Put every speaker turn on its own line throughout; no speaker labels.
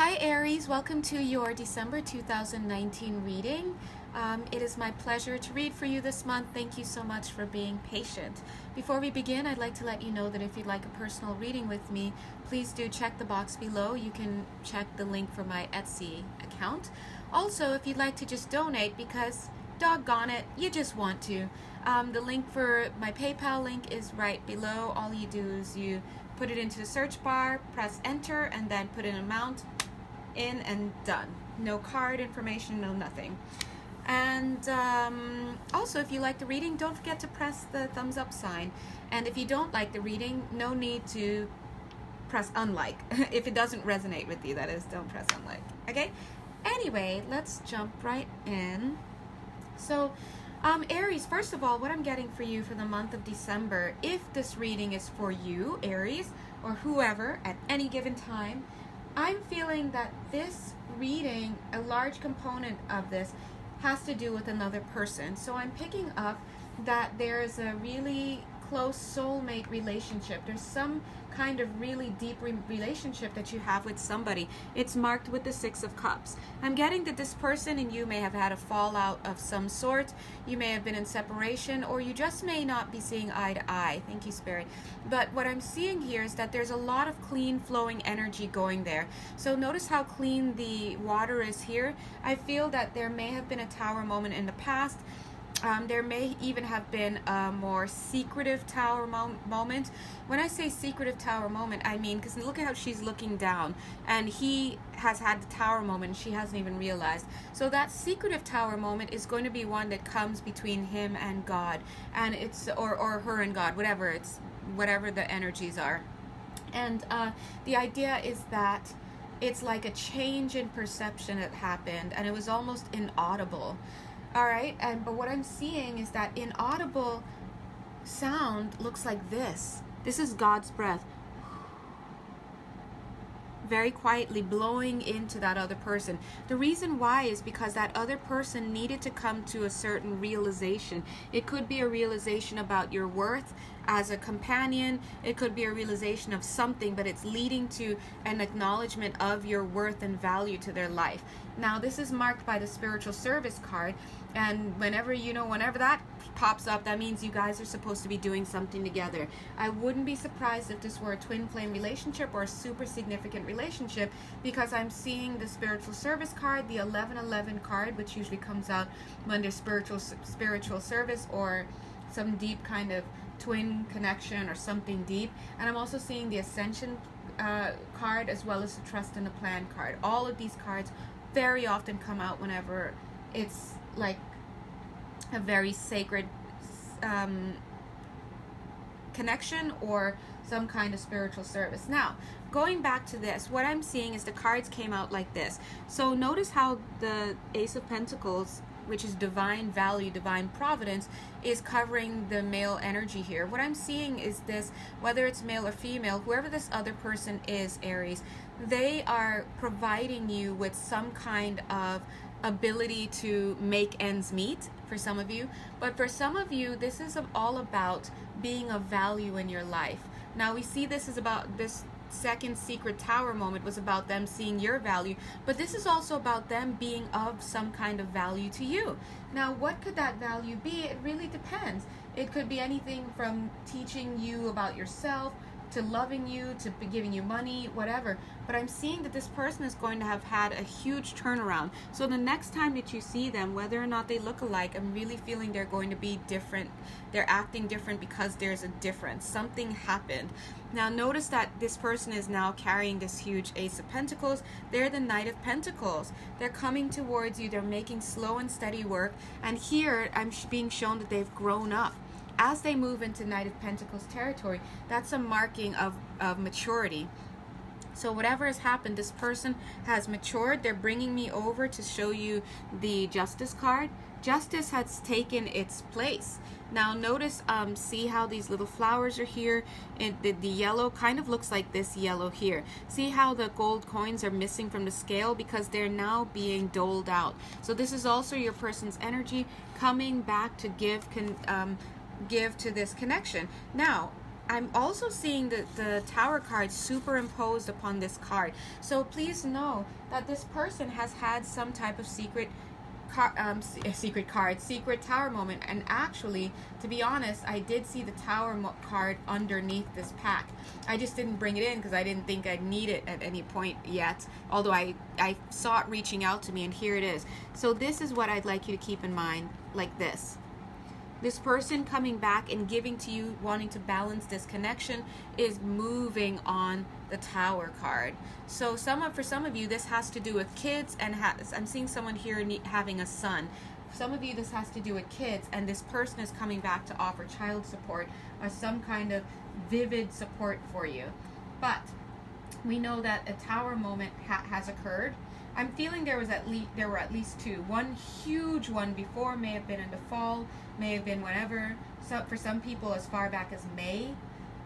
Hi Aries, welcome to your December 2019 reading. It is my pleasure to read for you this month. Thank you so much for being patient. Before we begin, I'd like to let you know that if you'd like a personal reading with me, please do check the box below. You can check the link for my Etsy account. Also, if you'd like to just donate, because doggone it, you just want to, the link for my PayPal link is right below. All you do is you put it into the search bar, press enter, and then put an amount in and done. No card information, no nothing. And also, if you like the reading, don't forget to press the thumbs up sign. And if you don't like the reading, no need to press unlike. If it doesn't resonate with you, that is, don't press unlike. Okay? Anyway, let's jump right in. So, Aries, first of all, what I'm getting for you for the month of December, if this reading is for you, Aries, or whoever at any given time, I'm feeling that this reading, a large component of this, has to do with another person. So I'm picking up that there's a really close soulmate relationship. There's some kind of really deep relationship that you have with somebody. It's marked with the Six of Cups. I'm getting that this person and you may have had a fallout of some sort. You may have been in separation, or you just may not be seeing eye to eye. Thank you, Spirit. But what I'm seeing here is that there's a lot of clean flowing energy going there. So notice how clean the water is here. I feel that there may have been a tower moment in the past. There may even have been a more secretive tower moment. When I say secretive tower moment, I mean, because look at how she's looking down, and he has had the tower moment and she hasn't even realized. So that secretive tower moment is going to be one that comes between him and God, and it's or her and God, whatever the energies are. And the idea is that it's like a change in perception that happened, and it was almost inaudible. All right, but what I'm seeing is that inaudible sound looks like this. This is God's breath. Very quietly blowing into that other person. The reason why is because that other person needed to come to a certain realization. It could be a realization about your worth as a companion. It could be a realization of something, but it's leading to an acknowledgement of your worth and value to their life. Now, this is marked by the spiritual service card, and whenever that pops up, that means you guys are supposed to be doing something together. I wouldn't be surprised if this were a twin flame relationship or a super significant relationship, because I'm seeing the spiritual service card, the 1111 card, which usually comes out when there's spiritual service or some deep kind of twin connection or something deep. And I'm also seeing the ascension card, as well as the trust and the plan card. All of these cards very often come out whenever it's like a very sacred connection or some kind of spiritual service. Now, going back to this, what I'm seeing is the cards came out like this. So notice how the Ace of Pentacles, which is divine value, divine providence, is covering the male energy here. What I'm seeing is this, whether it's male or female, whoever this other person is, Aries, they are providing you with some kind of ability to make ends meet for some of you. But for some of you, this is all about being of value in your life. Now, we see this is about this second secret tower moment was about them seeing your value, but this is also about them being of some kind of value to you. Now, what could that value be? It really depends. It could be anything from teaching you about yourself, to loving you, to giving you money, whatever. But I'm seeing that this person is going to have had a huge turnaround. So the next time that you see them, whether or not they look alike, I'm really feeling they're going to be different. They're acting different because there's a difference. Something happened. Now notice that this person is now carrying this huge Ace of Pentacles. They're the Knight of Pentacles. They're coming towards you. They're making slow and steady work. And here I'm being shown that they've grown up. As they move into Knight of Pentacles territory, that's a marking of maturity. So whatever has happened, this person has matured. They're bringing me over to show you the Justice card. Justice has taken its place. Now notice, see how these little flowers are here? The yellow kind of looks like this yellow here. See how the gold coins are missing from the scale? Because they're now being doled out. So this is also your person's energy coming back to give to this connection. Now, I'm also seeing the Tower card superimposed upon this card. So please know that this person has had some type of secret Tower moment. And actually, to be honest, I did see the Tower card underneath this pack. I just didn't bring it in because I didn't think I'd need it at any point yet, although I saw it reaching out to me, and here it is. So this is what I'd like you to keep in mind, like this. This person coming back and giving to you, wanting to balance this connection, is moving on the Tower card. So for some of you, this has to do with kids, and I'm seeing someone here having a son. Some of you, this has to do with kids, and this person is coming back to offer child support or some kind of vivid support for you. But we know that a Tower moment has occurred. I'm feeling there were at least two. One huge one before, may have been in the fall, may have been whenever. So for some people, as far back as May.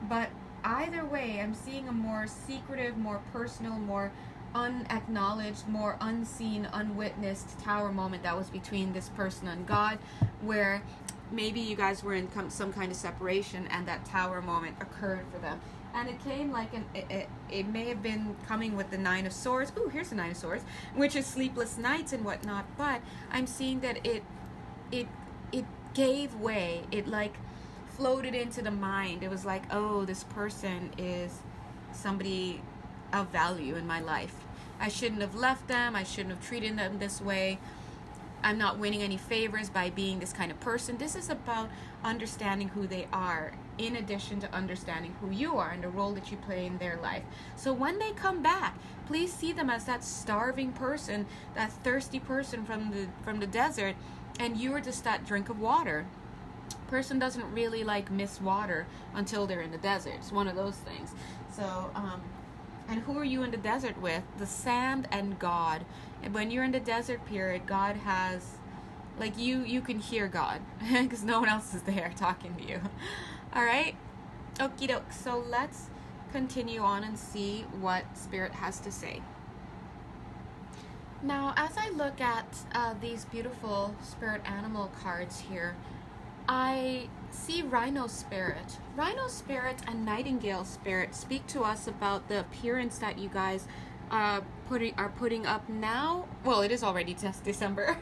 But either way, I'm seeing a more secretive, more personal, more unacknowledged, more unseen, unwitnessed Tower moment that was between this person and God, where maybe you guys were in some kind of separation, and that Tower moment occurred for them. And it came like it may have been coming with the Nine of Swords. Ooh, here's the Nine of Swords, which is sleepless nights and whatnot. But I'm seeing that it gave way. It like floated into the mind. It was like, oh, this person is somebody of value in my life. I shouldn't have left them. I shouldn't have treated them this way. I'm not winning any favors by being this kind of person. This is about understanding who they are, in addition to understanding who you are and the role that you play in their life. So when they come back, please see them as that starving person, that thirsty person from the desert, and you are just that drink of water. Person doesn't really like miss water until they're in the desert. It's one of those things. So and who are you in the desert with? The sand and God. And when you're in the desert period, God has, like, you can hear God because no one else is there talking to you. All right? Okie doke. So let's continue on and see what Spirit has to say. Now, as I look at these beautiful spirit animal cards here, I see Rhino Spirit. Rhino Spirit and Nightingale Spirit speak to us about the appearance that you guys are putting up now. Well, it is already just December.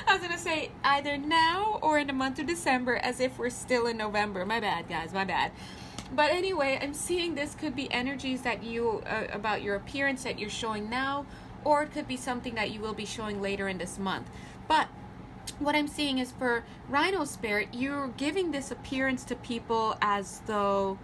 I was going to say either now or in the month of December, as if we're still in November. My bad, guys, my bad. But anyway, I'm seeing this could be energies that you, about your appearance that you're showing now, or it could be something that you will be showing later in this month. But what I'm seeing is for Rhino Spirit, you're giving this appearance to people as though,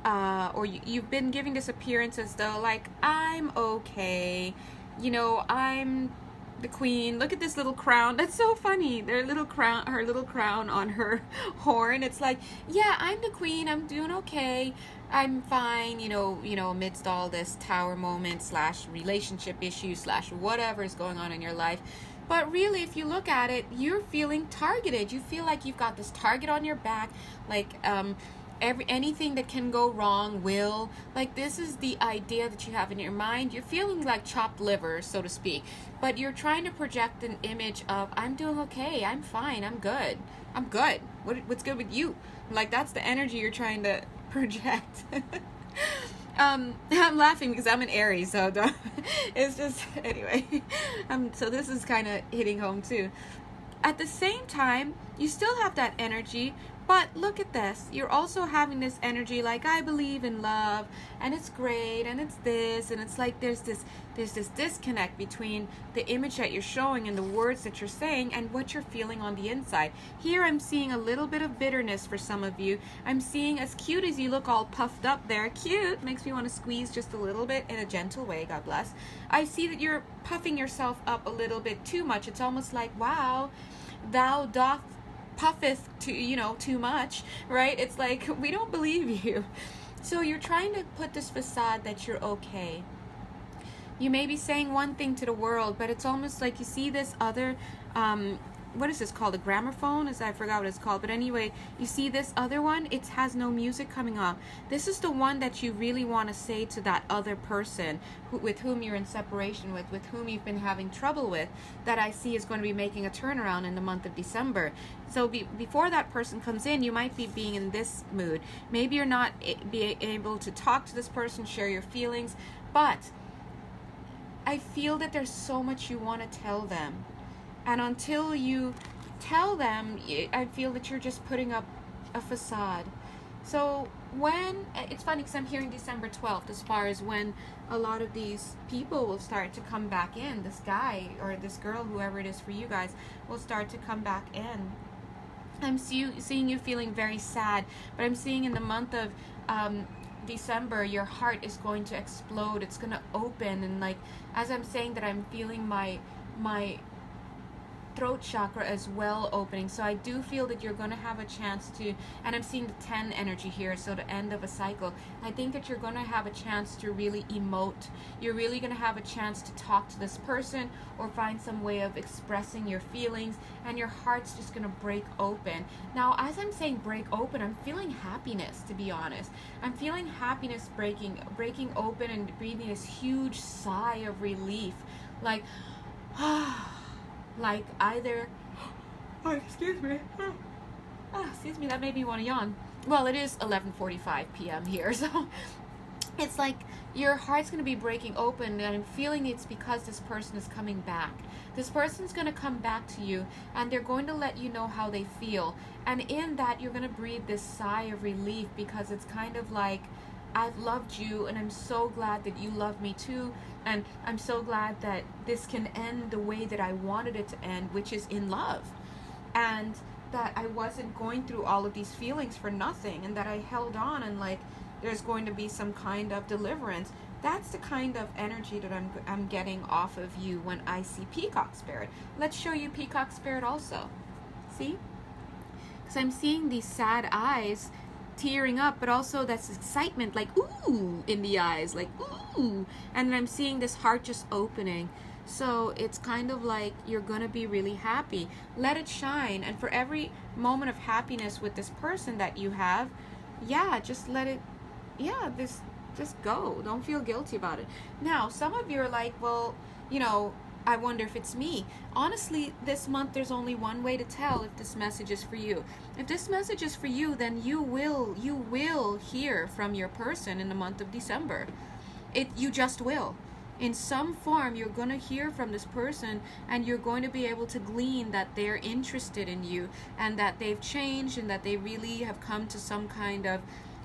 or you've been giving this appearance as though, like, I'm okay, you know, I'm the queen. Look at this little crown. That's so funny. Her little crown on her horn. It's like, yeah, I'm the queen. I'm doing okay. I'm fine, you know, amidst all this Tower moment / relationship issues / whatever is going on in your life. But really, if you look at it, you're feeling targeted. You feel like you've got this target on your back, like anything that can go wrong will. Like, this is the idea that you have in your mind. You're feeling like chopped liver, so to speak. But you're trying to project an image of, I'm doing okay, I'm fine, I'm good. What's good with you? Like, that's the energy you're trying to project. I'm laughing because I'm an Aries, so it's just, anyway. So this is kind of hitting home too. At the same time, you still have that energy, but look at this. You're also having this energy like, I believe in love, and it's great, and it's this, and it's like there's this disconnect between the image that you're showing and the words that you're saying and what you're feeling on the inside. Here I'm seeing a little bit of bitterness for some of you. I'm seeing, as cute as you look, all puffed up there, cute, makes me want to squeeze just a little bit in a gentle way, God bless. I see that you're puffing yourself up a little bit too much. It's almost like, wow, thou doth puffeth too much, right? It's like, we don't believe you. So you're trying to put this facade that you're okay. You may be saying one thing to the world, but it's almost like you see this other what is this called? A gramophone? I forgot what it's called. But anyway, you see this other one, it has no music coming up. This is the one that you really want to say to that other person with whom you're in separation with whom you've been having trouble with, that I see is going to be making a turnaround in the month of December. So before that person comes in, you might be being in this mood. Maybe you're not be able to talk to this person, share your feelings, but I feel that there's so much you want to tell them. And until you tell them, I feel that you're just putting up a facade. So when, it's funny because I'm hearing December 12th as far as when a lot of these people will start to come back in. This guy or this girl, whoever it is for you guys, will start to come back in. I'm seeing you feeling very sad, but I'm seeing in the month of December, your heart is going to explode. It's going to open, and like as I'm saying that, I'm feeling my throat chakra as well opening. So I do feel that you're going to have a chance to, and I'm seeing the 10 energy here, so the end of a cycle. I think that you're going to have a chance to really emote. You're really going to have a chance to talk to this person or find some way of expressing your feelings, and your heart's just going to break open. Now, as I'm saying break open, I'm feeling happiness, to be honest. I'm feeling happiness breaking open and breathing this huge sigh of relief. Like, like either, oh, excuse me, that made me want to yawn. Well, it is 11:45 p.m. here, so it's like your heart's going to be breaking open, and I'm feeling it's because this person is coming back. This person's going to come back to you, and they're going to let you know how they feel. And in that, you're going to breathe this sigh of relief, because it's kind of like, I've loved you, and I'm so glad that you love me too, and I'm so glad that this can end the way that I wanted it to end, which is in love, and that I wasn't going through all of these feelings for nothing, and that I held on, and like there's going to be some kind of deliverance. That's the kind of energy that I'm getting off of you when I see Peacock Spirit. Let's show you Peacock Spirit also. See? Because I'm seeing these sad eyes tearing up, but also that's excitement, like ooh in the eyes, like ooh, and then I'm seeing this heart just opening. So it's kind of like you're gonna be really happy. Let it shine, and for every moment of happiness with this person that you have, just let it, just go. Don't feel guilty about it. Now, some of you are like, well, I wonder if it's me. Honestly, this month there's only one way to tell if this message is for you. If this message is for you, then you will hear from your person in the month of December. You just will. In some form, you're going to hear from this person, and you're going to be able to glean that they're interested in you, and that they've changed, and that they really have come to some kind of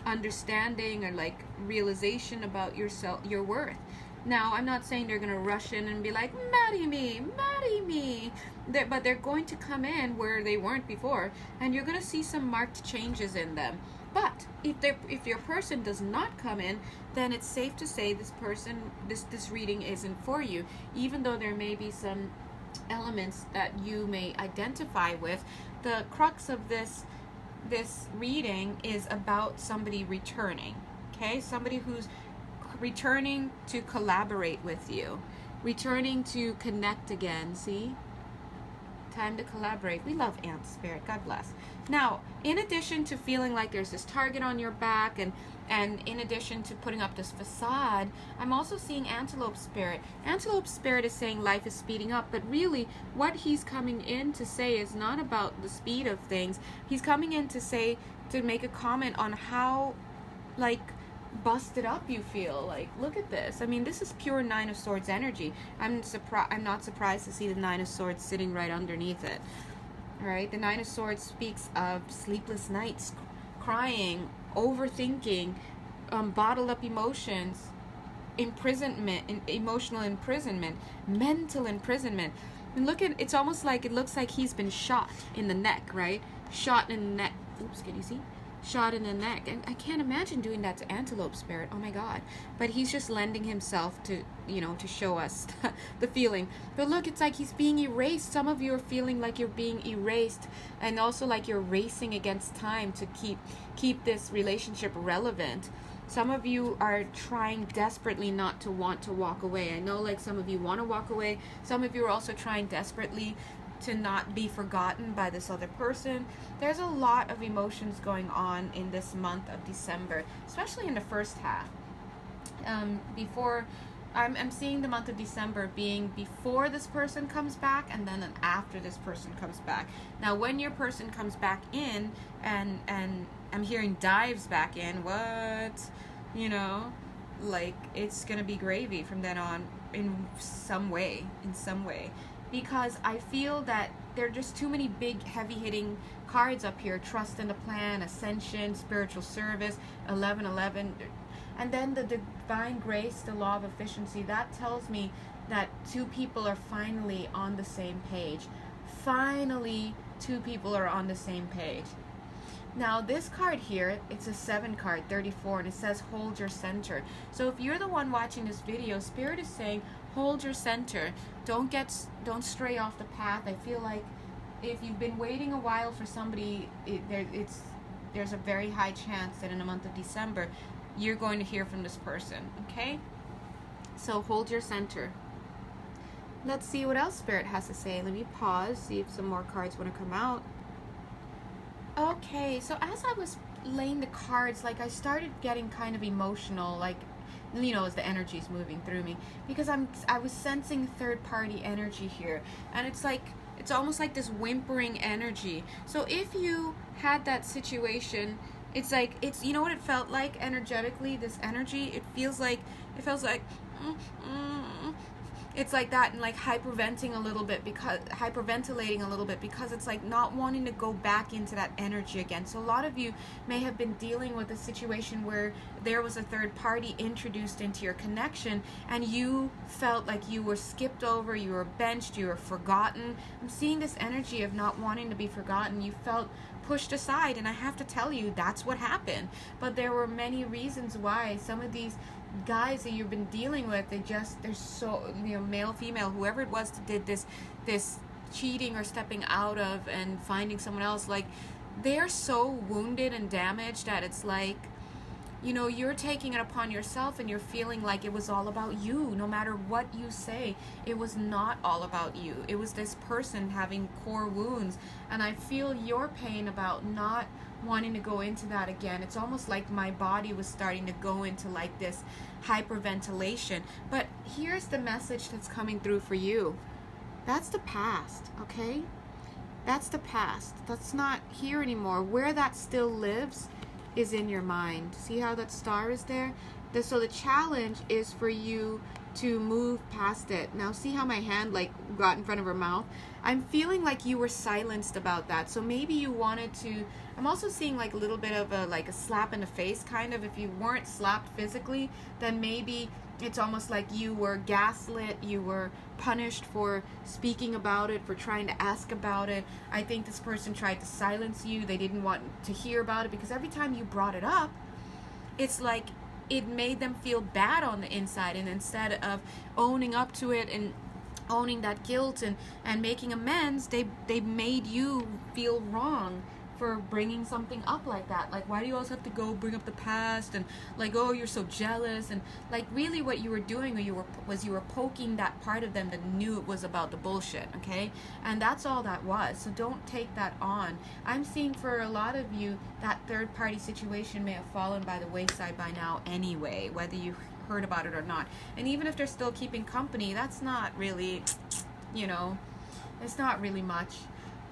understanding or like realization about yourself, your worth. Now, I'm not saying they're going to rush in and be like, marry me. But they're going to come in where they weren't before, and you're going to see some marked changes in them. But if your person does not come in, then it's safe to say this person, this reading isn't for you, even though there may be some elements that you may identify with. The crux of this reading is about somebody returning, okay? Somebody who's returning to collaborate with you, returning to connect again. See? Time to collaborate. We love Ant Spirit. God bless. Now, in addition to feeling like there's this target on your back, and in addition to putting up this facade, I'm also seeing Antelope Spirit. Antelope Spirit is saying life is speeding up, but really what he's coming in to say is not about the speed of things. He's coming in to make a comment on how, like, busted up you feel. Like, look at this. I mean, this is pure Nine of Swords energy. I'm not surprised to see the Nine of Swords sitting right underneath it. All right, the Nine of Swords speaks of sleepless nights, crying, overthinking, bottled up emotions, imprisonment, emotional imprisonment, mental imprisonment. And it's almost like it looks like he's been shot in the neck, right? Shot in the neck. Oops, can you see? Shot in the neck. And I can't imagine doing that to Antelope Spirit. Oh my God. But he's just lending himself to, to show us the feeling. But look, it's like he's being erased. Some of you are feeling like you're being erased, and also like you're racing against time to keep this relationship relevant. Some of you are trying desperately not to want to walk away. I know, like, some of you want to walk away. Some of you are also trying desperately not be forgotten by this other person. There's a lot of emotions going on in this month of December, especially in the first half. I'm seeing the month of December being before this person comes back, and then after this person comes back. Now, when your person comes back in, and I'm hearing dives back in, like, it's gonna be gravy from then on in some way, because I feel that there are just too many big, heavy-hitting cards up here. Trust in the plan, ascension, spiritual service, 1111, and then the divine grace, the law of efficiency. That tells me that two people are finally on the same page. Finally, two people are on the same page. Now, this card here, it's a 7 card, 34, and it says hold your center. So if you're the one watching this video, Spirit is saying hold your center. Don't stray off the path. I feel like if you've been waiting a while for somebody, there's a very high chance that in the month of December, you're going to hear from this person, okay? So hold your center. Let's see what else Spirit has to say. Let me pause, see if some more cards want to come out. Okay, so as I was laying the cards, like, I started getting kind of emotional, like, as the energy is moving through me, because I was sensing third party energy here, and it's almost like this whimpering energy. So if you had that situation, it's you know what it felt like energetically, this energy? It feels like it's like that, and like hyperventilating a little bit because it's like not wanting to go back into that energy again. So a lot of you may have been dealing with a situation where there was a third party introduced into your connection, and you felt like you were skipped over, you were benched, you were forgotten. I'm seeing this energy of not wanting to be forgotten. You felt pushed aside, and I have to tell you, that's what happened. But there were many reasons why. Some of these guys that you've been dealing with, they're so, male, female, whoever it was that did this cheating or stepping out of and finding someone else, like, they're so wounded and damaged that it's like, you're taking it upon yourself, and you're feeling like it was all about you. No matter what you say, it was not all about you. It was this person having core wounds, and I feel your pain about not wanting to go into that again. It's almost like my body was starting to go into like this hyperventilation. But here's the message that's coming through for you. That's the past, okay? That's the past. That's not here anymore. Where that still lives is in your mind. See how that star is there? So the challenge is for you to move past it. Now see how my hand like got in front of her mouth? I'm feeling like you were silenced about that. So maybe you wanted to, I'm also seeing like a little bit of a slap in the face kind of. If you weren't slapped physically, then maybe it's almost like you were gaslit, you were punished for speaking about it, for trying to ask about it. I think this person tried to silence you. They didn't want to hear about it because every time you brought it up, it's like it made them feel bad on the inside. And instead of owning up to it and owning that guilt and making amends, they made you feel wrong for bringing something up like that. Like, why do you always have to go bring up the past, and like, oh, you're so jealous, and like really what you were doing you were poking that part of them that knew it was about the bullshit, okay? And that's all that was. So don't take that on. I'm seeing for a lot of you that third party situation may have fallen by the wayside by now anyway, whether you heard about it or not. And even if they're still keeping company, that's not really, it's not really much.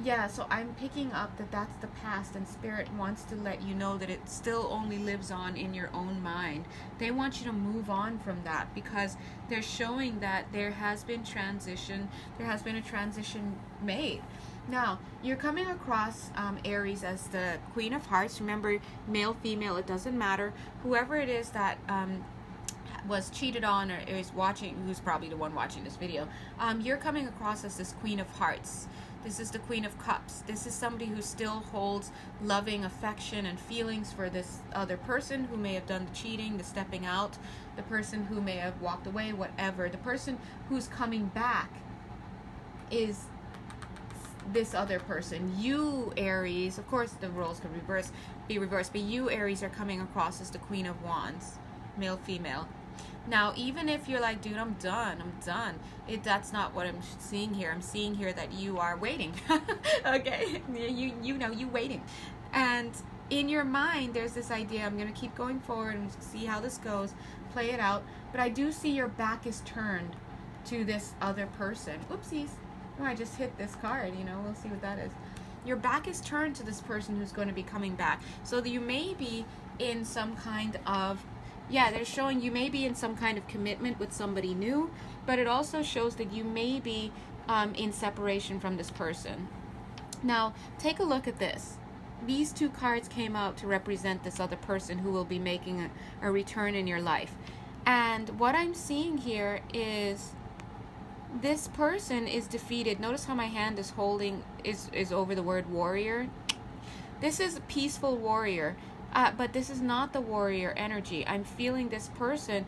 Yeah, so I'm picking up that that's the past, and Spirit wants to let you know that it still only lives on in your own mind. They want you to move on from that because they're showing that there has been transition, there has been a transition made. Now, you're coming across Aries as the Queen of Hearts. Remember, male, female, it doesn't matter. Whoever it is that was cheated on or is watching, who's probably the one watching this video, you're coming across as this Queen of Hearts. This is the Queen of Cups. This is somebody who still holds loving affection and feelings for this other person who may have done the cheating, the stepping out, the person who may have walked away, whatever. The person who's coming back is this other person. You, Aries, of course the roles could be reversed, but you, Aries, are coming across as the Queen of Wands, male, female. Now, even if you're like, dude, I'm done, that's not what I'm seeing here. I'm seeing here that you are waiting. Okay, you waiting. And in your mind, there's this idea, I'm going to keep going forward and see how this goes, play it out. But I do see your back is turned to this other person. Oopsies. Oh, I just hit this card, we'll see what that is. Your back is turned to this person who's going to be coming back. So that you may be in some kind of, they're showing you may be in some kind of commitment with somebody new, but it also shows that you may be in separation from this person. Now, take a look at this. These two cards came out to represent this other person who will be making a return in your life. And what I'm seeing here is this person is defeated. Notice how my hand is holding, is over the word warrior. This is a peaceful warrior, but this is not the warrior energy. I'm feeling this person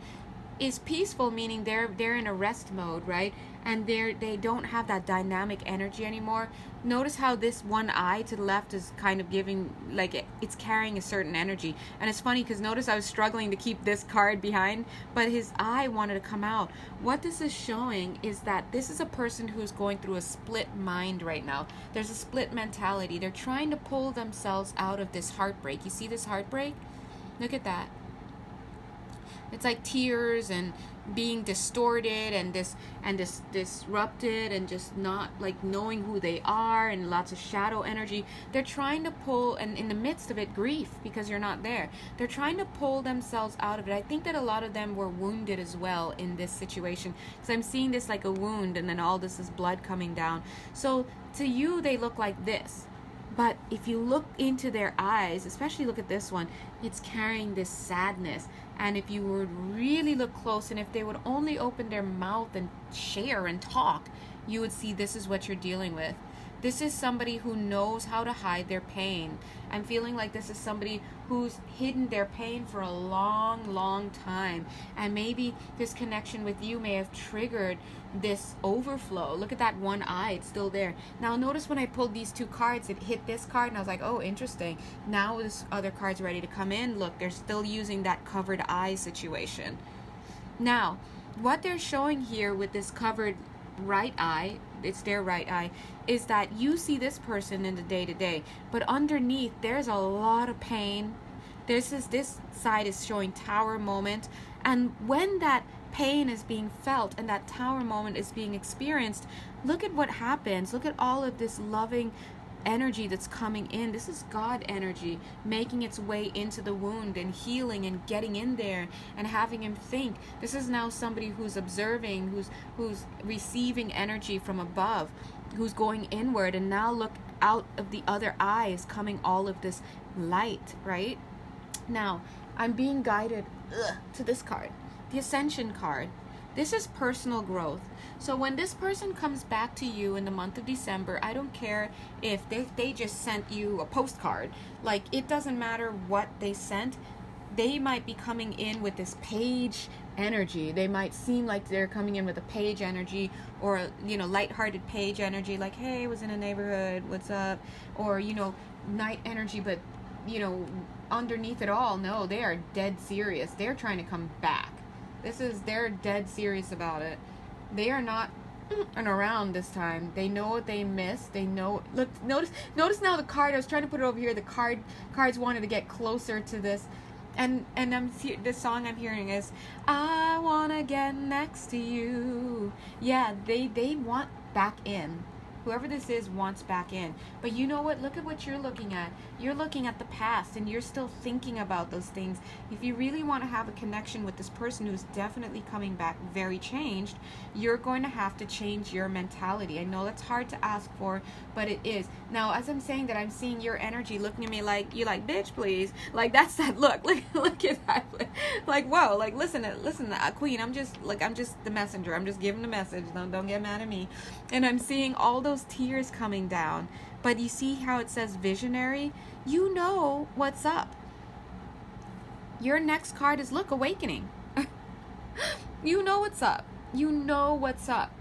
is peaceful, meaning they're in a rest mode, right? And they don't have that dynamic energy anymore. Notice how this one eye to the left is kind of giving, like it's carrying a certain energy. And it's funny because notice I was struggling to keep this card behind, but his eye wanted to come out. What this is showing is that this is a person who's going through a split mind right now. There's a split mentality. They're trying to pull themselves out of this heartbreak. You see this heartbreak? Look at that. It's like tears and being distorted and disrupted and just not like knowing who they are and lots of shadow energy. They're trying to pull, and in the midst of it, grief because you're not there. They're trying to pull themselves out of it. I think that a lot of them were wounded as well in this situation, because I'm seeing this like a wound and then all this is blood coming down. So to you, they look like this. But if you look into their eyes, especially look at this one, it's carrying this sadness. And if you would really look close, and if they would only open their mouth and share and talk, you would see this is what you're dealing with. This is somebody who knows how to hide their pain. I'm feeling like this is somebody who's hidden their pain for a long, long time. And maybe this connection with you may have triggered this overflow. Look at that one eye, it's still there. Now notice when I pulled these two cards, it hit this card and I was like, oh, interesting. Now this other card's ready to come in. Look, they're still using that covered eye situation. Now, what they're showing here with this covered right eye, it's their right eye, is that you see this person in the day-to-day, but underneath there's a lot of pain. This side is showing tower moment, and when that pain is being felt and that tower moment is being experienced, look at what happens. Look at all of this loving energy that's coming in. This is God energy making its way into the wound and healing and getting in there and having him think. This is now somebody who's observing, who's receiving energy from above, who's going inward, and now look out of the other eye is coming all of this light, right? Now, I'm being guided to this card, the Ascension card. This is personal growth. So when this person comes back to you in the month of December, I don't care if they just sent you a postcard. Like, it doesn't matter what they sent. They might be coming in with this page energy. They might seem like they're coming in with a page energy, or, lighthearted page energy, like, hey, was in a neighborhood, what's up? Or, night energy, but, underneath it all, no, they are dead serious. They're trying to come back. They're dead serious about it. They are not around this time. They know what they missed. They know. Look, notice now the card. I was trying to put it over here. The cards wanted to get closer to this, and this song I'm hearing is, I wanna get next to you. Yeah, they want back in. Whoever this is wants back in. But you know what? Look at what you're looking at. You're looking at the past and you're still thinking about those things. If you really want to have a connection with this person who's definitely coming back very changed, you're going to have to change your mentality. I know that's hard to ask for, but it is. Now, as I'm saying that, I'm seeing your energy looking at me like, you like, bitch, please. Like, that's that look. Look at that. Like, whoa, like, listen, queen, I'm just the messenger. I'm just giving the message. Don't get mad at me. And I'm seeing all those tears coming down. But you see how it says visionary? You know what's up. Your next card is, look, awakening. You know what's up. You know what's up.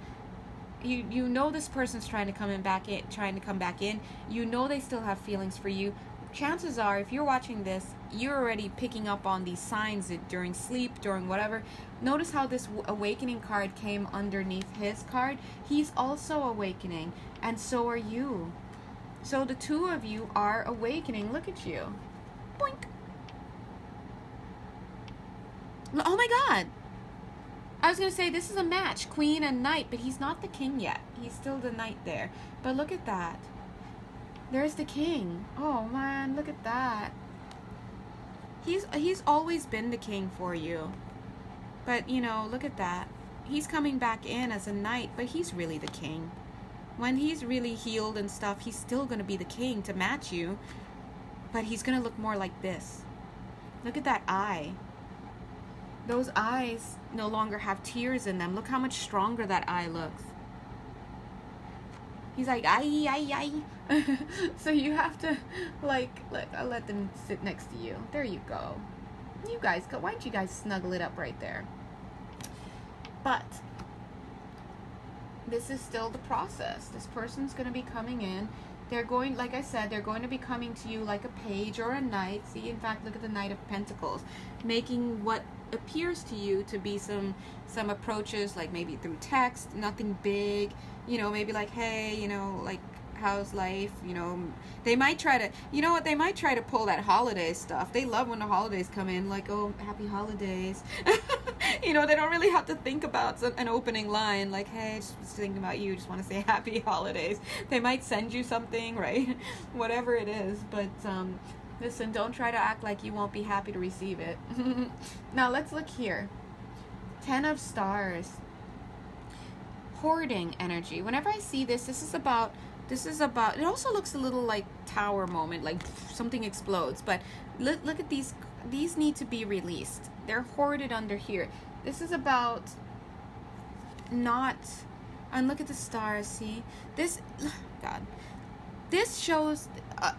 You know this person's trying to come back in. You know they still have feelings for you. chances are, if you're watching this, you're already picking up on these signs that during sleep, during whatever. Notice how this awakening card came underneath his card. He's also awakening, and so are you. So the two of you are awakening. Look at you. Boink. Oh my God. I was going to say this is a match, queen and knight, but he's not the king yet. He's still the knight there. But look at that. There's the king. Oh man, look at that. He's always been the king for you. But, you know, look at that. He's coming back in as a knight, but he's really the king. When he's really healed and stuff, he's still going to be the king to match you. But he's going to look more like this. Look at that eye. Those eyes no longer have tears in them. Look how much stronger that eye looks. He's like, ay. So you have to, like, I'll let them sit next to you. There you go. You guys, why don't you guys snuggle it up right there? But this is still the process. This person's going to be coming in. They're going, like I said, they're going to be coming to you like a page or a knight. See, in fact, look at the Knight of Pentacles. Making what appears to you to be some approaches, like maybe through text, nothing big. You know, maybe like, hey, you know, like, how's life? You know, they might try to, you know what, they might try to pull that holiday stuff. They love when the holidays come in, like, oh, happy holidays. You know, they don't really have to think about an opening line, like, hey, just thinking about you, just want to say happy holidays. They might send you something, right? Whatever it is, but, listen, don't try to act like you won't be happy to receive it. Now, let's look here. 10 of Stars. Hoarding energy. Whenever I see this, this is about, it also looks a little like tower moment, like something explodes, but look at these need to be released. They're hoarded under here. This is about not, and look at the stars, see? This, God, this shows,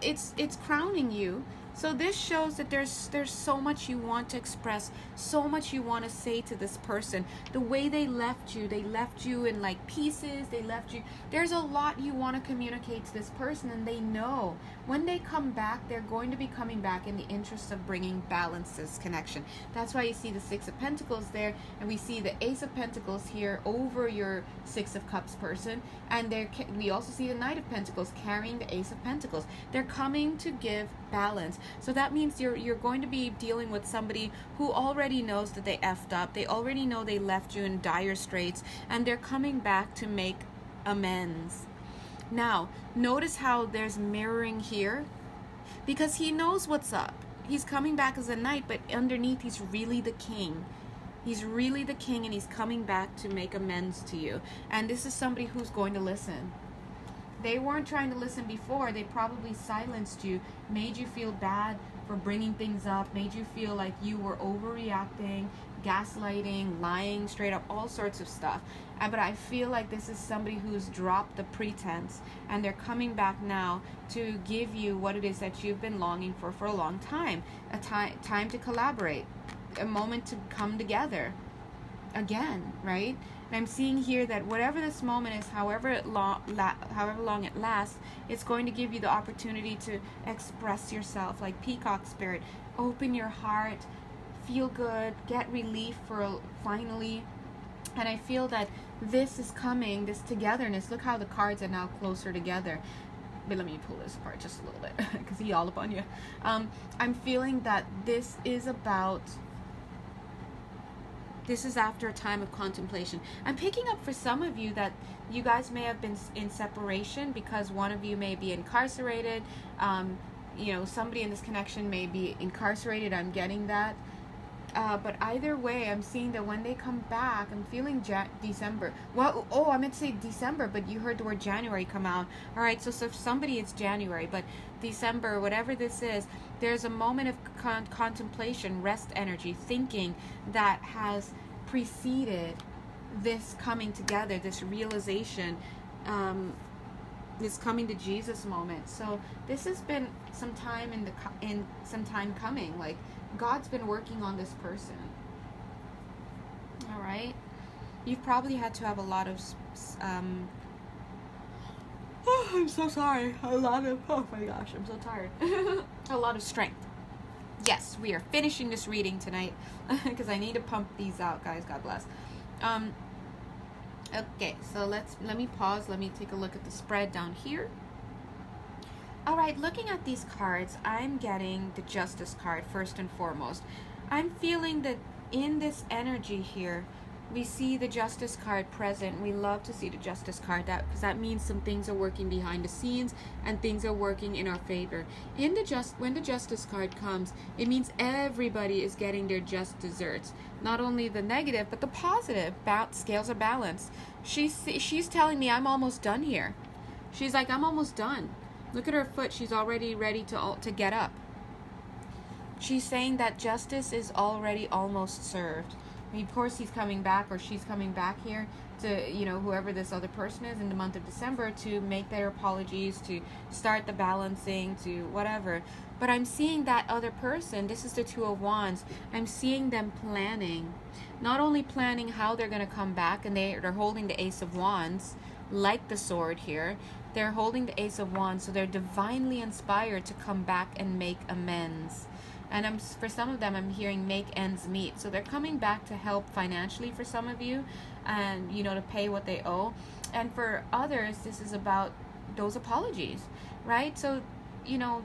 it's crowning you. So this shows that there's so much you want to express, so much you want to say to this person. The way they left you in like pieces, they left you. There's a lot you want to communicate to this person, and they know. When they come back, they're going to be coming back in the interest of bringing balance to this connection. That's why you see the Six of Pentacles there, and we see the Ace of Pentacles here over your Six of Cups person, and we also see the Knight of Pentacles carrying the Ace of Pentacles. They're coming to give balance. So that means you're going to be dealing with somebody who already knows that they effed up. They already know they left you in dire straits, and they're coming back to make amends. Now, notice how there's mirroring here, because he knows what's up. He's coming back as a knight, but underneath he's really the king. He's really the king, and he's coming back to make amends to you. And this is somebody who's going to listen. They weren't trying to listen before. They probably silenced you, made you feel bad for bringing things up, made you feel like you were overreacting, gaslighting, lying straight up, all sorts of stuff. But I feel like this is somebody who's dropped the pretense, and they're coming back now to give you what it is that you've been longing for a long time. A time to collaborate, a moment to come together again, right? And I'm seeing here that whatever this moment is, however long it lasts, it's going to give you the opportunity to express yourself like peacock spirit. Open your heart, feel good, get relief for finally. And I feel that this is coming, this togetherness. Look how the cards are now closer together. But let me pull this apart just a little bit because he's all up on you. I'm feeling that this is about... This is after a time of contemplation. I'm picking up for some of you that you guys may have been in separation because one of you may be incarcerated. You know, somebody in this connection may be incarcerated. I'm getting that. But either way, I'm seeing that when they come back, I'm feeling December. Well, oh, I meant to say December, but you heard the word January come out. All right, so if somebody, it's January, but December, whatever this is, there's a moment of contemplation, rest energy, thinking that has preceded this coming together, this realization, this coming to Jesus moment. So this has been some time some time coming. Like God's been working on this person. All right, you've probably had to have a lot of oh, I'm so sorry. Oh my gosh, I'm so tired. a lot of strength. Yes, we are finishing this reading tonight because I need to pump these out, guys. God bless. Okay, so let me pause. Let me take a look at the spread down here. All right, looking at these cards, I'm getting the Justice card first and foremost. I'm feeling that in this energy here, we see the Justice card present. We love to see the Justice card, because that means some things are working behind the scenes and things are working in our favor. When the Justice card comes, it means everybody is getting their just desserts. Not only the negative, but the positive. Scales are balanced. She's telling me I'm almost done here. She's like, I'm almost done. Look at her foot. She's already ready to get up. She's saying that justice is already almost served. I mean, of course, he's coming back, or she's coming back here to, whoever this other person is in the month of December, to make their apologies, to start the balancing, to whatever. But I'm seeing that other person, this is the Two of Wands, I'm seeing them planning. Not only planning how they're going to come back, and they're holding the Ace of Wands, like the sword here. They're holding the Ace of Wands, so they're divinely inspired to come back and make amends. And for some of them, I'm hearing make ends meet. So they're coming back to help financially for some of you, and, to pay what they owe. And for others, this is about those apologies, right? So,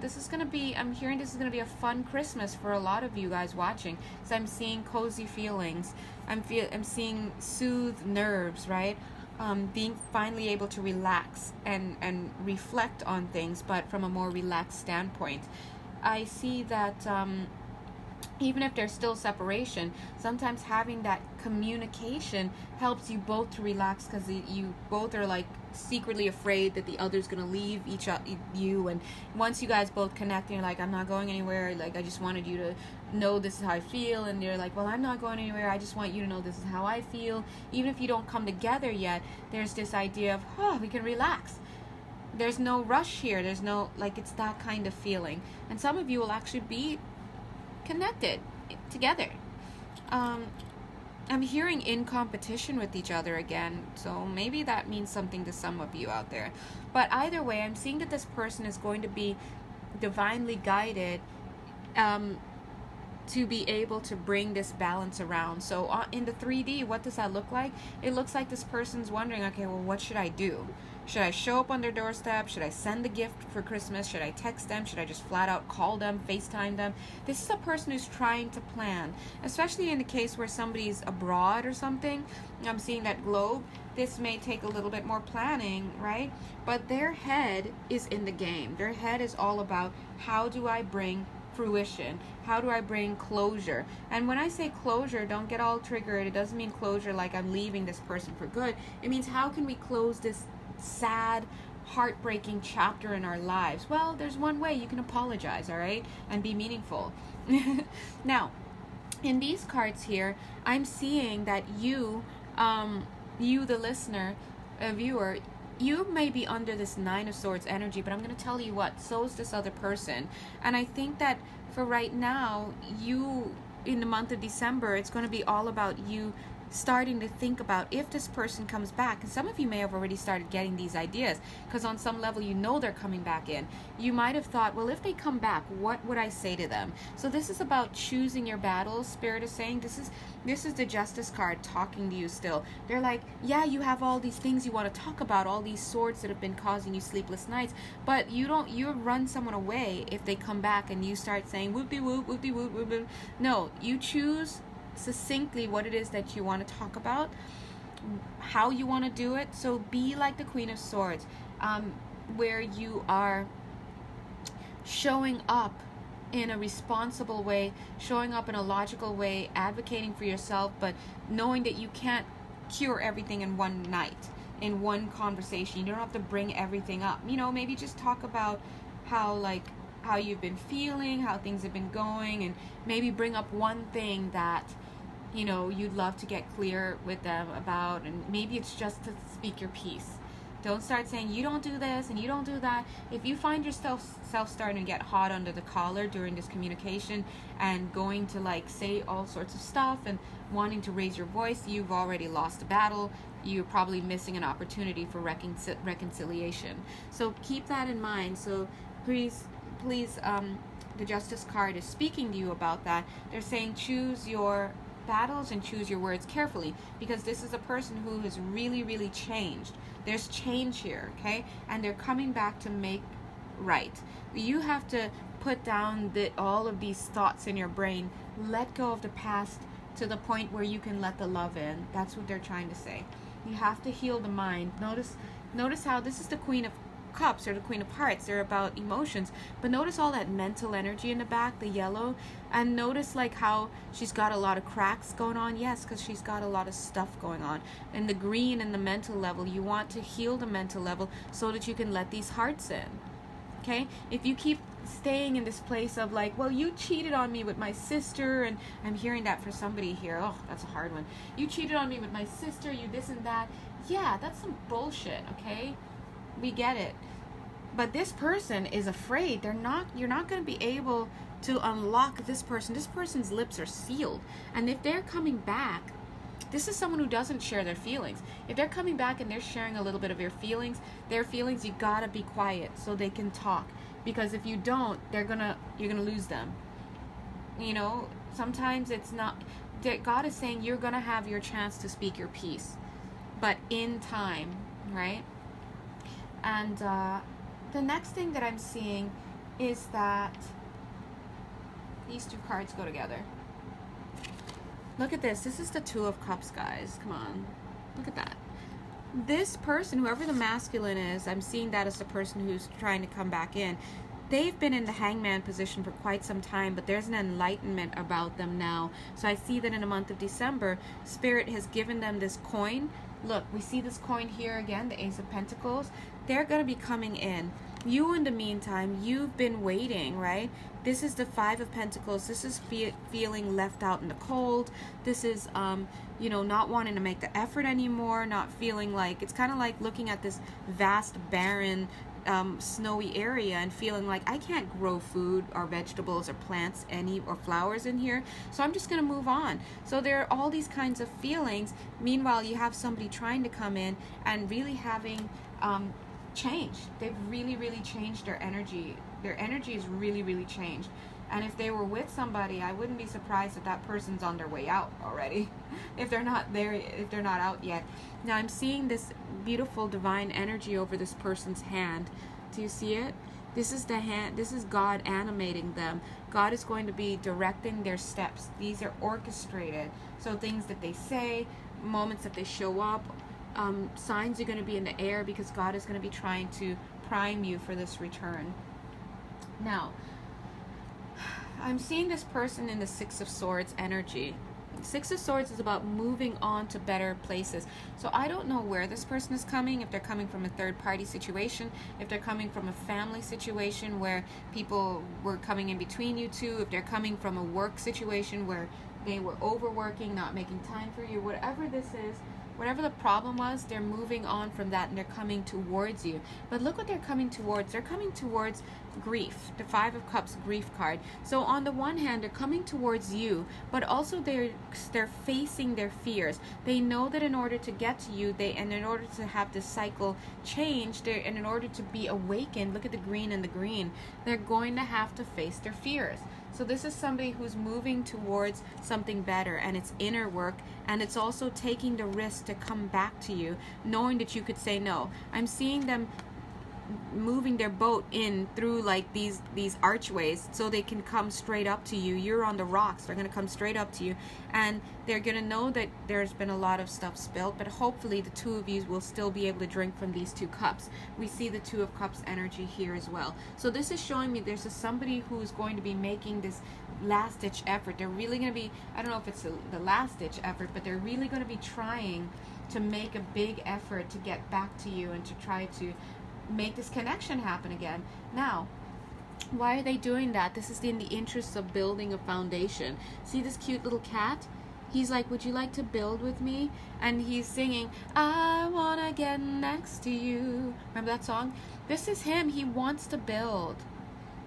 this is going to be, I'm hearing this is going to be a fun Christmas for a lot of you guys watching. So I'm seeing cozy feelings. I'm seeing soothed nerves, right? Being finally able to relax and reflect on things, but from a more relaxed standpoint. I see that even if there's still separation, sometimes having that communication helps you both to relax, because you both are like secretly afraid that the other's going to leave you. And once you guys both connect and you're like, I'm not going anywhere, like I just wanted you to know this is how I feel, and they're like, well, I'm not going anywhere, I just want you to know this is how I feel. Even if you don't come together yet, there's this idea of, we can relax. There's no rush here. There's no, it's that kind of feeling. And some of you will actually be connected together. I'm hearing in competition with each other again. So maybe that means something to some of you out there. But either way, I'm seeing that this person is going to be divinely guided to be able to bring this balance around. So in the 3D, what does that look like? It looks like this person's wondering, okay, well, what should I do? Should I show up on their doorstep? Should I send the gift for Christmas? Should I text them? Should I just flat out call them, FaceTime them? This is a person who's trying to plan, especially in the case where somebody's abroad or something. I'm seeing that globe. This may take a little bit more planning, right? But their head is in the game. Their head is all about, how do I bring fruition? How do I bring closure? And when I say closure, don't get all triggered. It doesn't mean closure like I'm leaving this person for good. It means, how can we close this sad, heartbreaking chapter in our lives? Well, there's one way. You can apologize, all right, and be meaningful. Now, in these cards here, I'm seeing that you the listener, viewer, you may be under this Nine of Swords energy, but I'm going to tell you what, so is this other person. And I think that for right now, you, in the month of December, it's going to be all about you starting to think about if this person comes back. And some of you may have already started getting these ideas, because on some level they're coming back in. You might have thought, well, if they come back, what would I say to them? So this is about choosing your battles. Spirit is saying this is the Justice card talking to you still. They're like, yeah, you have all these things you want to talk about, all these swords that have been causing you sleepless nights, but you run someone away if they come back and you start saying whoop-de-whoop, whoop-de-whoop, whoop-de-whoop. No, you choose succinctly what it is that you want to talk about, how you want to do it. So be like the Queen of Swords, where you are showing up in a responsible way, showing up in a logical way, advocating for yourself, but knowing that you can't cure everything in one night, in one conversation. You don't have to bring everything up. Maybe just talk about how you've been feeling, how things have been going, and maybe bring up one thing that you'd love to get clear with them about, and maybe it's just to speak your piece. Don't start saying you don't do this and you don't do that. If you find yourself starting to get hot under the collar during this communication and going to say all sorts of stuff and wanting to raise your voice, you've already lost a battle. You're probably missing an opportunity for reconciliation. So keep that in mind. So please the Justice card is speaking to you about that. They're saying choose your battles and choose your words carefully, because this is a person who has really, really changed. There's change here, okay? And they're coming back to make right. You have to put down all of these thoughts in your brain, let go of the past to the point where you can let the love in. That's what they're trying to say. You have to heal the mind. Notice how this is the Queen of Cups or the Queen of Hearts. They're about emotions, but notice all that mental energy in the back, the yellow, and notice like how she's got a lot of cracks going on. Yes, because she's got a lot of stuff going on. And the green and the mental level, you want to heal the mental level so that you can let these hearts in. Okay, if you keep staying in this place of like, well, you cheated on me with my sister, and I'm hearing that for somebody here. Oh, that's a hard one. You cheated on me with my sister, you this and that. Yeah, that's some bullshit, okay? We get it. But this person is afraid. You're not going to be able to unlock this person. This person's lips are sealed. And if they're coming back, this is someone who doesn't share their feelings. If they're coming back and they're sharing a little bit of their feelings, you gotta be quiet so they can talk. Because if you don't, you're gonna lose them. You know, sometimes it's not. God is saying you're gonna have your chance to speak your piece, but in time, right? And the next thing that I'm seeing is that these two cards go together. Look at this. This is the Two of Cups, guys. Come on. Look at that. This person, whoever the masculine is, I'm seeing that as the person who's trying to come back in. They've been in the hangman position for quite some time, but there's an enlightenment about them now. So I see that in the month of December, Spirit has given them this coin. Look, we see this coin here again, the Ace of Pentacles. They're going to be coming in. You, in the meantime, you've been waiting, right? This is the Five of Pentacles. This is feeling left out in the cold. This is, you know, not wanting to make the effort anymore, not feeling like, it's kind of like looking at this vast, barren, snowy area and feeling like I can't grow food or vegetables or plants or flowers in here, so I'm just going to move on. So there are all these kinds of feelings. Meanwhile, you have somebody trying to come in and really having change. They've really, really changed their energy. Their energy is really, really changed. And if they were with somebody, I wouldn't be surprised if that person's on their way out already. If they're not there, if they're not out yet. Now I'm seeing this beautiful divine energy over this person's hand. Do you see it? This is the hand. This is God animating them. God is going to be directing their steps. These are orchestrated. So things that they say, moments that they show up, signs are going to be in the air, because God is going to be trying to prime you for this return. Now, I'm seeing this person in the Six of Swords energy. Six of Swords is about moving on to better places. So I don't know where this person is coming, if they're coming from a third-party situation, if they're coming from a family situation where people were coming in between you two, if they're coming from a work situation where they were overworking, not making time for you, whatever this is. Whatever the problem was, they're moving on from that and they're coming towards you. But look what they're coming towards. They're coming towards grief. The Five of Cups grief card. So on the one hand, they're coming towards you, but also they're facing their fears. They know that in order to get to you, and in order to have this cycle change, and in order to be awakened, look at the green and the green, they're going to have to face their fears. So this is somebody who's moving towards something better, and it's inner work, and it's also taking the risk to come back to you, knowing that you could say no. I'm seeing them moving their boat in through like these archways so they can come straight up to you. You're on the rocks. They're going to come straight up to you, and they're going to know that there's been a lot of stuff spilled, but hopefully the two of you will still be able to drink from these two cups. We see the Two of Cups energy here as well. So this is showing me there's somebody who's going to be making this last-ditch effort. They're really going to be, I don't know if it's the last-ditch effort, but they're really going to be trying to make a big effort to get back to you and to try to make this connection happen again. Now, why are they doing that? This is in the interest of building a foundation. See this cute little cat? He's like, would you like to build with me? And he's singing, I wanna get next to you. Remember that song? This is him. He wants to build.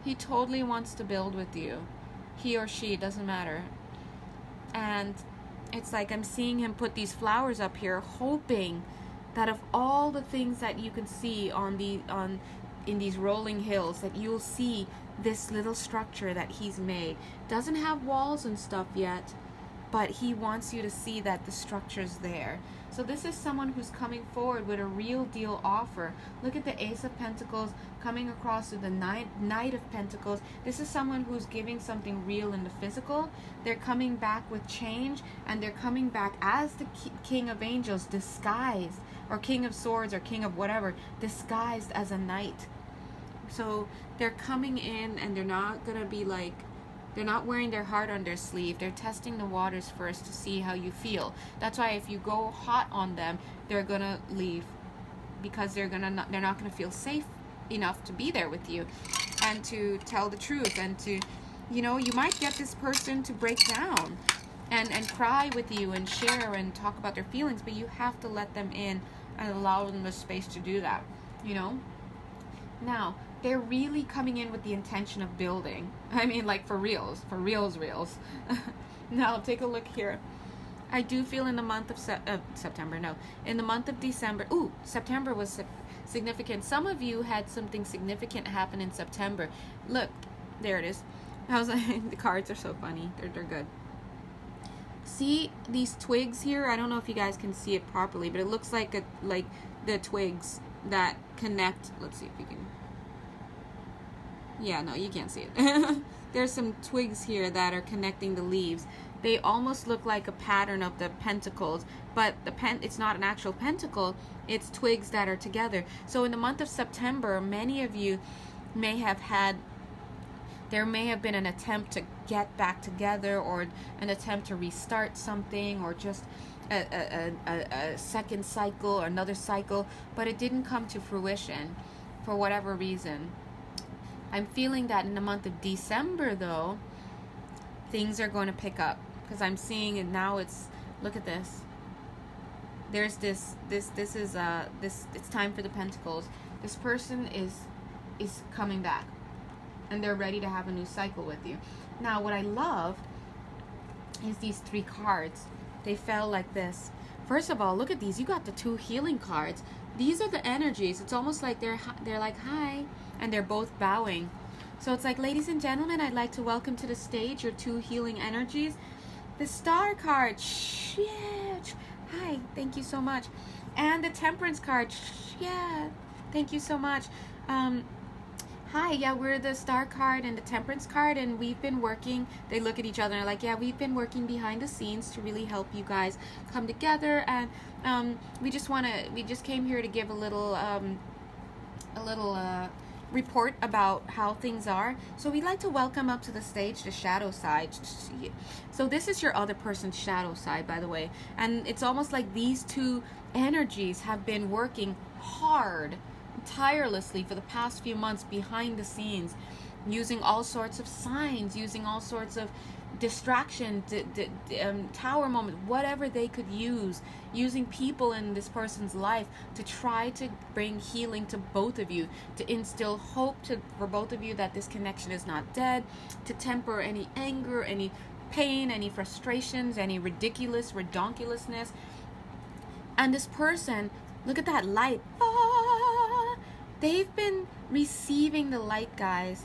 He totally wants to build with you. He or she, doesn't matter. And it's like I'm seeing him put these flowers up here, hoping that of all the things that you can see on in these rolling hills, that you'll see this little structure that he's made. Doesn't have walls and stuff yet, but he wants you to see that the structure's there. So this is someone who's coming forward with a real deal offer. Look at the Ace of Pentacles coming across to the Knight of Pentacles. This is someone who's giving something real in the physical. They're coming back with change, and they're coming back as the King of Angels disguised, or King of Swords, or King of whatever, disguised as a knight. So they're coming in, and they're not gonna be like, they're not wearing their heart on their sleeve. They're testing the waters first to see how you feel. That's why if you go hot on them, they're gonna leave, because they're not gonna feel safe enough to be there with you and to tell the truth, and to, you know, you might get this person to break down and cry with you and share and talk about their feelings, but you have to let them in and allow them the space to do that, you know. Now, they're really coming in with the intention of building. I mean, like, for reals. Now, take a look here. I do feel in the month of in the month of December. Ooh, September was significant. Some of you had something significant happen in September. Look, there it is. I was like, the cards are so funny. They're good. See these twigs here? I don't know if you guys can see it properly, but it looks like the twigs that connect. Let's see if we can. Yeah, no, you can't see it. There's some twigs here that are connecting the leaves. They almost look like a pattern of the pentacles, but it's not an actual pentacle. It's twigs that are together. So in the month of September, many of you may have had, there may have been an attempt to get back together, or an attempt to restart something, or just a second cycle or another cycle, but it didn't come to fruition for whatever reason. I'm feeling that in the month of December, though, things are going to pick up, because I'm seeing it now. It's, look at this. There's this is it's time for the Pentacles. This person is coming back, and they're ready to have a new cycle with you. Now, what I love is these 3 cards. They fell like this. First of all, look at these. You got the 2 healing cards. These are the energies. It's almost like they're like, hi, and they're both bowing. So it's like, ladies and gentlemen, I'd like to welcome to the stage your 2 healing energies. The Star card, yeah, hi, thank you so much. And the Temperance card, yeah, thank you so much. Hi, yeah, we're the Star card and the Temperance card, and we've been working. They look at each other and are like, yeah, we've been working behind the scenes to really help you guys come together, and we just came here to give a little report about how things are. So we'd like to welcome up to the stage the shadow side. So this is your other person's shadow side, by the way, and it's almost like these 2 energies have been working hard, tirelessly for the past few months behind the scenes, using all sorts of signs, using all sorts of distraction, tower moment, whatever they could use, using people in this person's life to try to bring healing to both of you, to instill hope for both of you that this connection is not dead, to temper any anger, any pain, any frustrations, any redonkulousness. And this person, look at that light. They've been receiving the light, guys.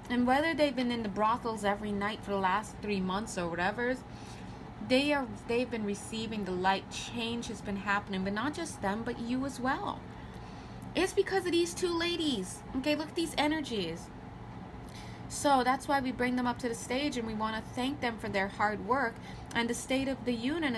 And whether they've been in the brothels every night for the last 3 months or whatever, they've been receiving the light. Change has been happening, but not just them, but you as well. It's because of these 2 ladies. Okay, look at these energies. So that's why we bring them up to the stage, and we want to thank them for their hard work. And the state of the union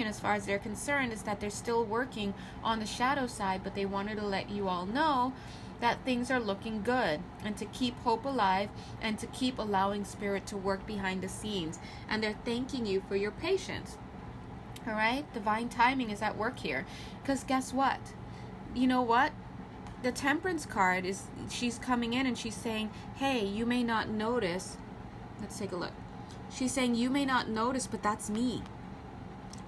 as far as they're concerned, is that they're still working on the shadow side, but they wanted to let you all know that things are looking good, and to keep hope alive, and to keep allowing spirit to work behind the scenes. And they're thanking you for your patience. All right, divine timing is at work here, because guess what? You know what? The Temperance card is, she's coming in and she's saying, hey, you may not notice. Let's take a look. She's saying, you may not notice, but that's me.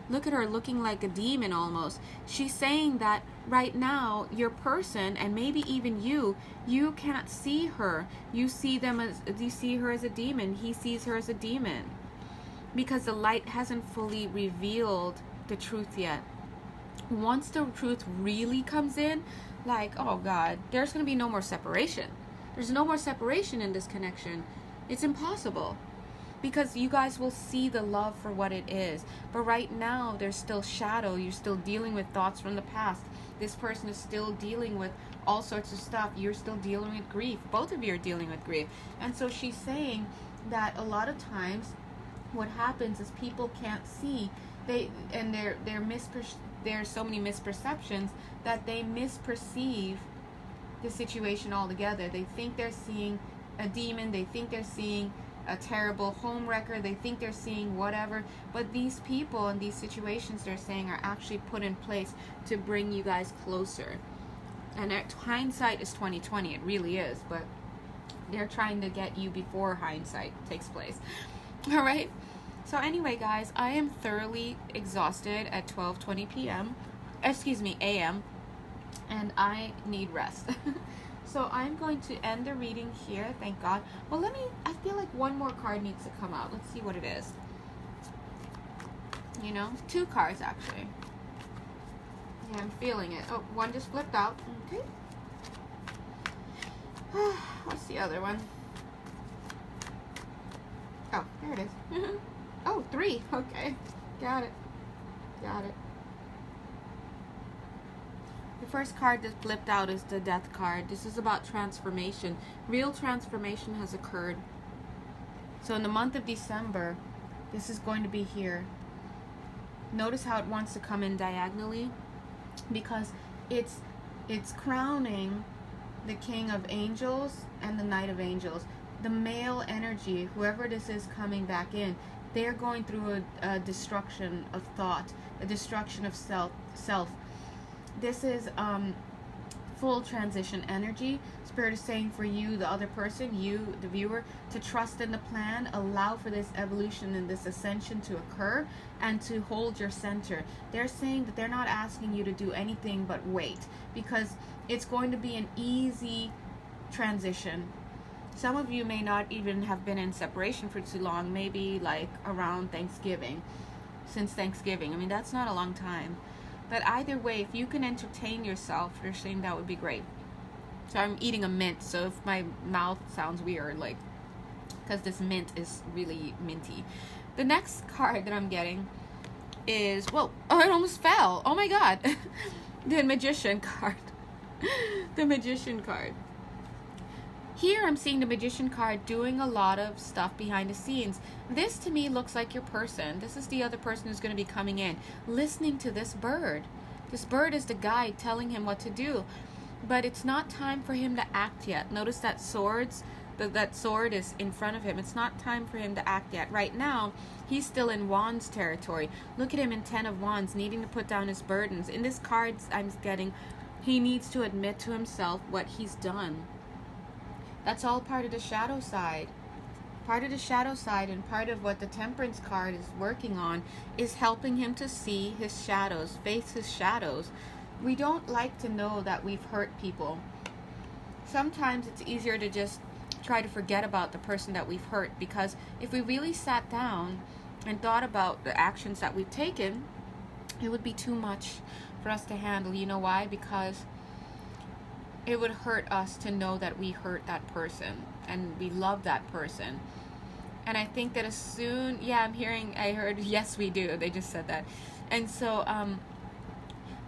Look at her looking like a demon almost. She's saying that right now, your person, and maybe even you can't see her. You see her as a demon. He sees her as a demon, because the light hasn't fully revealed the truth yet. once the truth really comes in, like, oh God, there's going to be no more separation. There's no more separation in this connection. It's impossible. Because you guys will see the love for what it is. But right now, there's still shadow. You're still dealing with thoughts from the past. This person is still dealing with all sorts of stuff. You're still dealing with grief. Both of you are dealing with grief. And so she's saying that a lot of times what happens is people can't see. There's so many misperceptions that they misperceive the situation altogether. They think they're seeing a demon. They think they're seeing a terrible home wrecker. They think they're seeing whatever, but these people and these situations they're saying are actually put in place to bring you guys closer. And hindsight is 20/20. It really is, but they're trying to get you before hindsight takes place. All right. So anyway, guys, I am thoroughly exhausted at 12:20 p.m. a.m. and I need rest. So I'm going to end the reading here, thank God. Well, I feel like one more card needs to come out. Let's see what it is. You know, 2 cards actually. Yeah, I'm feeling it. Oh, one just flipped out. Okay. What's the other one? Oh, there it is. Oh, 3. Okay. Got it. Got it. The first card that flipped out is the Death card. This is about transformation. Real transformation has occurred. So in the month of December, this is going to be here. Notice how it wants to come in diagonally, because it's crowning the King of Angels and the Knight of Angels. The male energy, whoever this is coming back in, they're going through a destruction of thought, a destruction of self. This is full transition energy. Spirit is saying for you, the other person, you, the viewer, to trust in the plan, allow for this evolution and this ascension to occur, and to hold your center. They're saying that they're not asking you to do anything but wait, because it's going to be an easy transition. Some of you may not even have been in separation for too long, maybe like around Thanksgiving, since Thanksgiving. I mean, that's not a long time. But either way, if you can entertain yourself, they're saying that would be great. So I'm eating a mint, so if my mouth sounds weird, like, because this mint is really minty. The next card that I'm getting is, whoa, oh, it almost fell. Oh my God. The Magician card. The Magician card. Here I'm seeing the Magician card doing a lot of stuff behind the scenes. This to me looks like your person. This is the other person who's going to be coming in, listening to this bird. This bird is the guide telling him what to do. But it's not time for him to act yet. Notice that that sword is in front of him. It's not time for him to act yet. Right now, he's still in Wands territory. Look at him in 10 of Wands, needing to put down his burdens. In this card I'm getting, he needs to admit to himself what he's done. That's all part of the shadow side. Part of the shadow side, and part of what the Temperance card is working on is helping him to see his shadows, face his shadows. We don't like to know that we've hurt people. Sometimes it's easier to just try to forget about the person that we've hurt, because if we really sat down and thought about the actions that we've taken, it would be too much for us to handle. You know why? Because it would hurt us to know that we hurt that person and we love that person. And I think that as soon, I heard, yes, we do. They just said that. And so,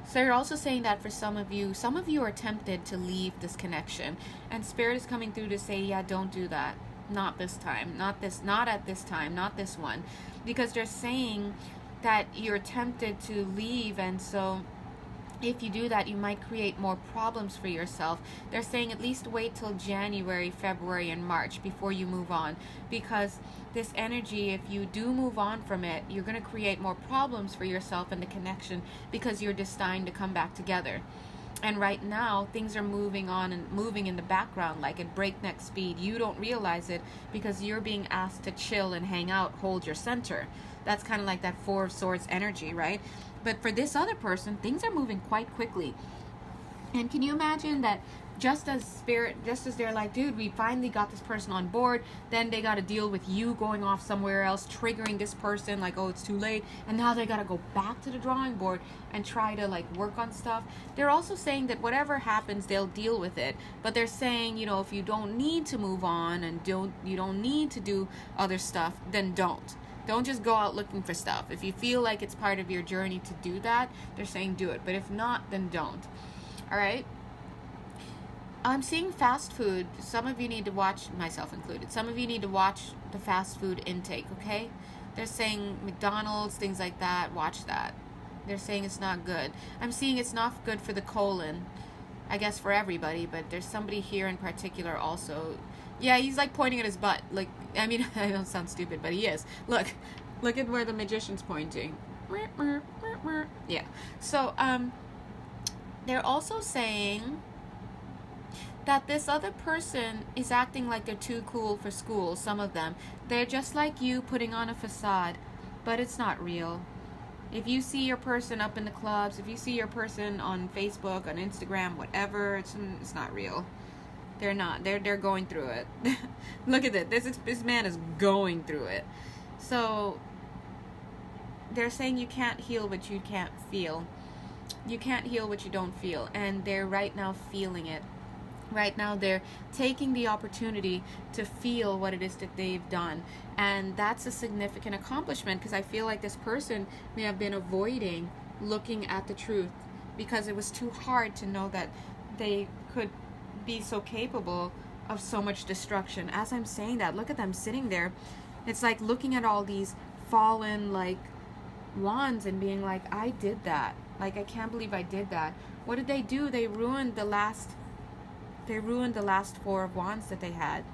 so you're also saying that for some of you are tempted to leave this connection. And Spirit is coming through to say, yeah, don't do that. Not this time. Not at this time. Not this one. Because they're saying that you're tempted to leave, and so if you do that, you might create more problems for yourself. They're saying at least wait till January, February, and March before you move on. Because this energy, if you do move on from it, you're going to create more problems for yourself and the connection, because you're destined to come back together. And right now, things are moving on and moving in the background like at breakneck speed. You don't realize it because you're being asked to chill and hang out, hold your center. That's kind of like that Four of Swords energy, right? But for this other person, things are moving quite quickly. And can you imagine that just as they're like, dude, we finally got this person on board, then they got to deal with you going off somewhere else, triggering this person, like, oh, it's too late, and now they got to go back to the drawing board and try to like work on stuff. They're also saying that whatever happens, they'll deal with it, but they're saying, you know, if you don't need to move on and you don't need to do other stuff, then don't just go out looking for stuff. If you feel like it's part of your journey to do that, they're saying do it, but if not, then don't. All right. I'm seeing fast food. Some of you need to watch, myself included, some of you need to watch the fast food intake, okay? They're saying McDonald's, things like that, watch that. They're saying it's not good. I'm seeing it's not good for the colon, I guess for everybody, but there's somebody here in particular also. Yeah, he's like pointing at his butt. Like, I mean, I don't sound stupid, but he is. Look at where the magician's pointing. Yeah. So, they're also saying that this other person is acting like they're too cool for school, some of them. They're just like you, putting on a facade, but it's not real. If you see your person up in the clubs, if you see your person on Facebook, on Instagram, whatever, it's not real. They're not. They're going through it. Look at it. This man is going through it. So they're saying you can't heal what you can't feel. You can't heal what you don't feel, and they're right now feeling it. Right now they're taking the opportunity to feel what it is that they've done, and that's a significant accomplishment, because I feel like this person may have been avoiding looking at the truth because it was too hard to know that they could be so capable of so much destruction. As I'm saying that, look at them sitting there. It's like looking at all these fallen like wands and being like, I did that. Like, I can't believe I did that. What did they do? They ruined the last 4 of wands that they had.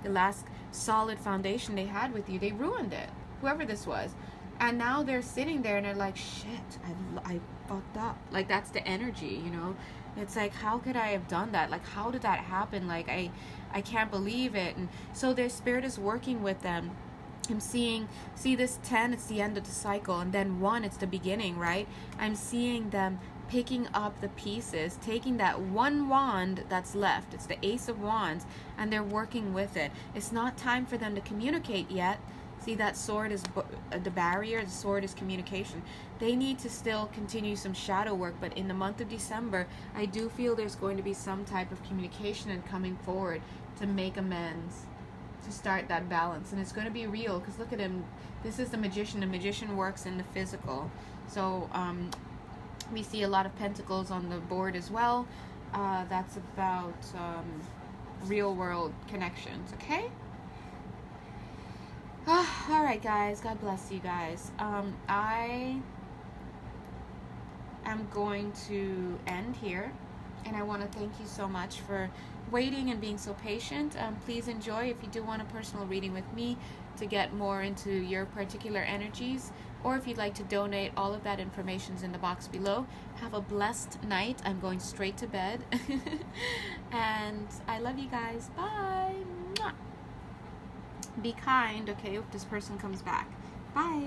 The last solid foundation they had with you. They ruined it. Whoever this was. And now they're sitting there and they're like, shit, I fucked up. Like, that's the energy, you know? It's like, how could I have done that? Like, how did that happen? Like, I can't believe it. And so their spirit is working with them. I'm see this 10, it's the end of the cycle, and then 1, it's the beginning, right? I'm seeing them picking up the pieces, taking that one wand that's left. It's the Ace of Wands, and they're working with it. It's not time for them to communicate yet. See, that sword is the barrier. The sword is communication. They need to still continue some shadow work, but in the month of December, I do feel there's going to be some type of communication and coming forward to make amends, to start that balance. And it's going to be real, because look at him. This is the magician. The magician works in the physical. So we see a lot of pentacles on the board as well. That's about real world connections, okay? All right, guys. God bless you guys. I am going to end here, and I want to thank you so much for waiting and being so patient. Please enjoy. If you do want a personal reading with me to get more into your particular energies, or if you'd like to donate, all of that information's in the box below. Have a blessed night. I'm going straight to bed. And I love you guys. Bye. Mwah. Be kind, okay, if this person comes back. Bye.